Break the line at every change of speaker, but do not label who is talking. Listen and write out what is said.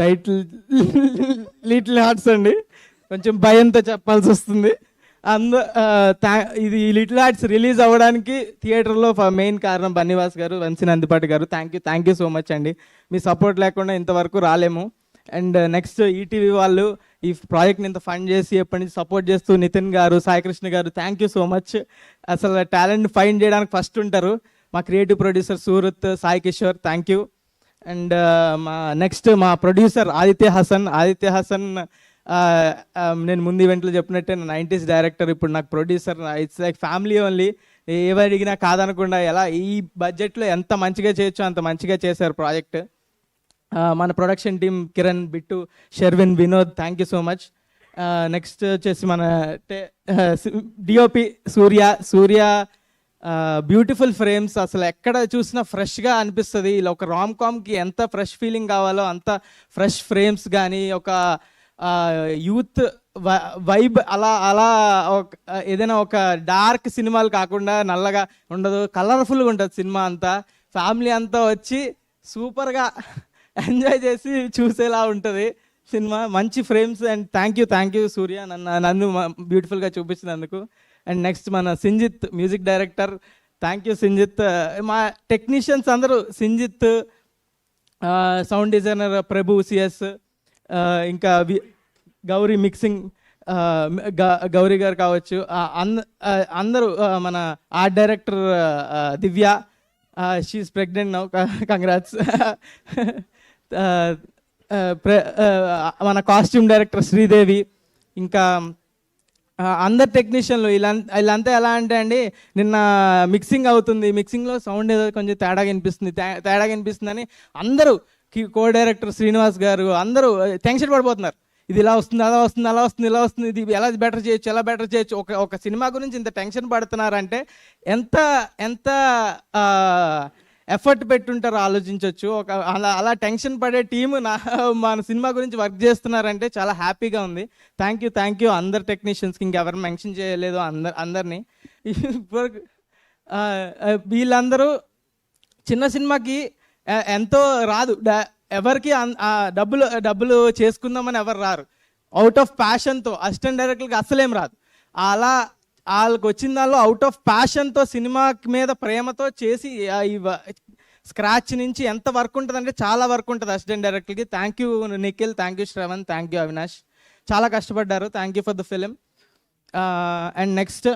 Title little hearts అండి, కొంచెం భయంతో చెప్పాల్సి వస్తుంది. ఇది లిటిల్ హార్ట్స్ రిలీజ్ అవ్వడానికి థియేటర్లో మెయిన్ కారణం బన్నీవాస్ గారు, వంశీ నందిపాటి గారు. థ్యాంక్ యూ సో మచ్ అండి. మీ సపోర్ట్ లేకుండా ఇంతవరకు రాలేము. అండ్ నెక్స్ట్ ఈటీవీ వాళ్ళు ఈ ప్రాజెక్ట్ని ఇంత ఫండ్ చేసి ఎప్పటి నుంచి సపోర్ట్ చేస్తూ నితిన్ గారు, సాయికృష్ణ గారు, థ్యాంక్ యూ సో మచ్. అసలు టాలెంట్ ఫైండ్ చేయడానికి ఫస్ట్ ఉంటారు. మా creative producer Surat, Sai Kishore, thank you. And మా ప్రొడ్యూసర్ ఆదిత్య హసన్ నేను ముందు ఈవెంట్లో చెప్పినట్టే 90s డైరెక్టర్, ఇప్పుడు నాకు producer. It's like family only. ఏవి అడిగినా కాదనకుండా ఎలా ఈ బడ్జెట్లో ఎంత మంచిగా చేయొచ్చో అంత మంచిగా చేశారు ప్రాజెక్ట్. మన production team Kiran, Bittu, Sherwin, Vinod, thank you so much. Next వచ్చేసి మన డిఓపి సూర్య బ్యూటిఫుల్ ఫ్రేమ్స్, అసలు ఎక్కడ చూసినా ఫ్రెష్గా అనిపిస్తుంది. ఇలా ఒక రామ్ కామ్కి ఎంత ఫ్రెష్ ఫీలింగ్ కావాలో అంత ఫ్రెష్ ఫ్రేమ్స్ కానీ, ఒక యూత్ వైబ్ అలా ఏదైనా ఒక డార్క్ సినిమాలు కాకుండా నల్లగా ఉండదు, కలర్ఫుల్గా ఉంటుంది సినిమా అంతా. ఫ్యామిలీ అంతా వచ్చి సూపర్గా ఎంజాయ్ చేసి చూసేలా ఉంటుంది సినిమా. మంచి ఫ్రేమ్స్. అండ్ థ్యాంక్ యూ సూర్య నన్ను బ్యూటిఫుల్గా చూపించినందుకు. అండ్ నెక్స్ట్ మన Sinjith music director, thank you Sinjith. మా టెక్నీషియన్స్ అందరూ సింజిత్, సౌండ్ డిజైనర్ ప్రభు సిఎస్, ఇంకా గౌరీ మిక్సింగ్, గౌరీ గారు కావచ్చు, అందరూ, మన ఆర్ట్ డైరెక్టర్ దివ్య, షీఈస్ ప్రెగ్నెంట్ నౌ, కంగ్రాట్స్. మన కాస్ట్యూమ్ డైరెక్టర్ శ్రీదేవి, ఇంకా అందరు టెక్నీషియన్లు వీళ్ళంతా ఎలా అంటే అండి, నిన్న మిక్సింగ్ అవుతుంది, మిక్సింగ్లో సౌండ్ ఏదో కొంచెం తేడా కనిపిస్తుందని అందరూ, కో డైరెక్టర్ శ్రీనివాస్ గారు అందరూ టెన్షన్ పడిపోతున్నారు. ఇది ఇలా వస్తుంది, అలా వస్తుంది, ఇది ఎలా బెటర్ చేయొచ్చు. ఒక సినిమా గురించి ఇంత టెన్షన్ పడుతున్నారంటే ఎంత ఎఫర్ట్ పెట్టుంటారో ఆలోచించవచ్చు. అలా టెన్షన్ పడే టీము మన సినిమా గురించి వర్క్ చేస్తున్నారంటే చాలా హ్యాపీగా ఉంది. థ్యాంక్ యూ అందరు టెక్నీషియన్స్కి, ఇంకెవరు మెన్షన్ చేయలేదు అందరినీ. వీళ్ళందరూ చిన్న సినిమాకి ఎంతో రాదు, ఎవరికి డబ్బులు చేసుకుందామని ఎవరు రారు. అవుట్ ఆఫ్ ప్యాషన్తో అసిస్టెంట్ డైరెక్టర్కి అస్సలేం రాదు. అలా వాళ్ళకి వచ్చిన దానిలో అవుట్ ఆఫ్ ప్యాషన్తో సినిమా మీద ప్రేమతో చేసి స్క్రాచ్ నుంచి ఎంత వర్క్ ఉంటుంది అంటే చాలా వర్క్ ఉంటుంది అసిస్టెంట్ డైరెక్టర్కి. Thank you Nikhil, thank you Shravan, thank you Avinash, చాలా కష్టపడ్డారు. Thank you for the film. And next